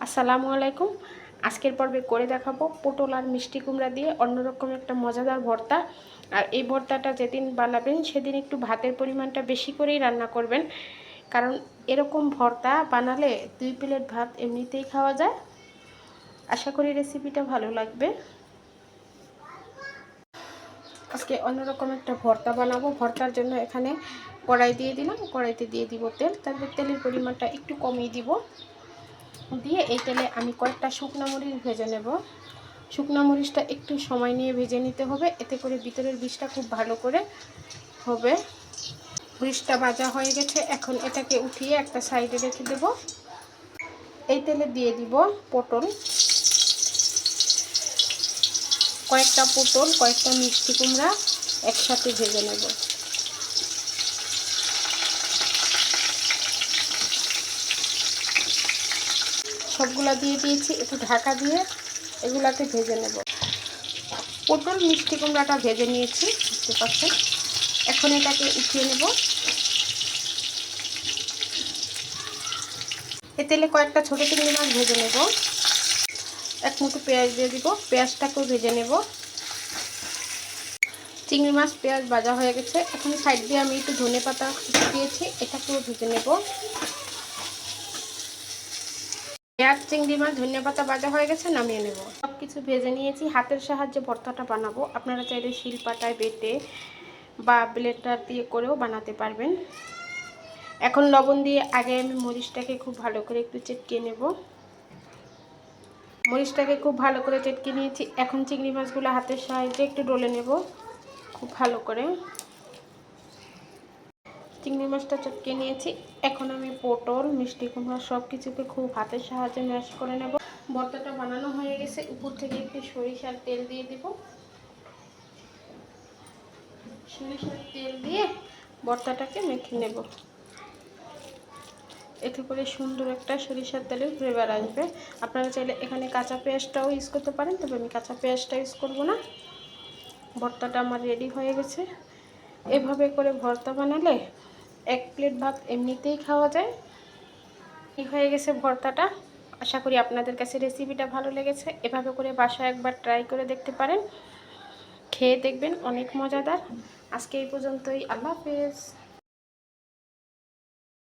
আসসালামু আলাইকুম। আজকের পর্বে করে দেখাবো পটল আর মিষ্টি কুমড়া দিয়ে অন্যরকম একটা মজাদার ভর্তা। আর এই ভর্তাটা যেদিন বানাবেন সেদিন একটু ভাতের পরিমাণটা বেশি করেই রান্না করবেন, কারণ এরকম ভর্তা বানালে 2 প্লেট ভাত এমনিতেই খাওয়া যায়। আশা করি রেসিপিটা ভালো লাগবে। আজকে অন্যরকম একটা ভর্তা বানাবো। ভর্তার জন্য এখানে কড়াই দিয়ে দিলাম, কড়াইতে দিয়ে দিব তেল। তারপর তেলের পরিমাণটা একটু কমিয়ে দিব, দিয়ে এই তেলে আমি কয়েকটা শুকনো মরিচ ভেজে নেব। শুকনো মরিচটা একটু সময় নিয়ে ভেজে নিতে হবে, এতে করে ভিতরের বীজটা খুব ভালো করে হবে। মরিচটা ভাজা হয়ে গেছে, এখন এটাকে উঠিয়ে একটা সাইডে রেখে দেব। এই তেলে দিয়ে দিব পটল, কয়েকটা পটল, কয়েকটা মিষ্টি কুমড়া একসাথে ভেজে নেব। সবগুলা দিয়ে দিয়েছি, একটু ঢাকা দিয়ে এগুলাকে ভেজে নেব। পটল মিষ্টি কুমড়াটা ভেজে নিয়েছি, বুঝতে পারছেন। এখন এটাকে উঠিয়ে নেব। এ তেলে কয়েকটা ছোটো চিংড়ি মাছ ভেজে নেব। এক মুঠো পেঁয়াজ দিয়ে দিব, পেঁয়াজটাকেও ভেজে নেব। চিংড়ি মাছ পেঁয়াজ ভাজা হয়ে গেছে, এখন সাইড দিয়ে আমি একটু ধনেপাতা দিয়েছি, এটাকেও ভেজে নেব। পেঁয়াজ চিংড়ি মাছ ধনেপাতা ভাজা হয়ে গেছে, নামিয়ে নেব। সব কিছু ভেজে নিয়েছি, হাতের সাহায্যে ভর্তাটা বানাবো। আপনারা চাইলে শিলপাটায় বেটে বা ব্লেন্ডার দিয়ে করেও বানাতে পারবেন। এখন লবণ দিয়ে আগে আমি মরিচটাকে খুব ভালো করে একটু চেটকে নেব। মরিচটাকে খুব ভালো করে চেটকে নিয়েছি, এখন চিংড়ি মাছগুলো হাতের সাহায্যে একটু ডলে নেব খুব ভালো করে। চিংড়ি মাছটা চটকে নিয়েছি, এখন আমি পটল মিষ্টি কুমড়া সব কিছুকে খুব হাতের সাহায্যে ম্যাশ করে নেব। ভর্তাটা বানানো হয়ে গেছে, উপর থেকে একটু সরিষার তেল দিয়ে দিব। সরিষার তেল দিয়ে ভর্তাটাকে মেখে নেব, এতে করে সুন্দর একটা সরিষার তেলের ফ্লেভার আসবে। আপনারা চাইলে এখানে কাঁচা পেঁয়াজটাও ইউজ করতে পারেন, তবে আমি কাঁচা পেঁয়াজটা ইউজ করব না। ভর্তাটা আমার রেডি হয়ে গেছে। এভাবে করে ভর্তা বানালে 1 প্লেট ভাত এমনিতেই খাওয়া যায়। এই হয়ে গেছে ভর্তাটা। আশা করি আপনাদের কাছে রেসিপিটা ভালো লেগেছে। এভাবে করে বাসায় একবার ট্রাই করে দেখতে পারেন, খেয়ে দেখবেন অনেক মজাদার। আজকে এই পর্যন্তই, আল্লাহ হাফেজ।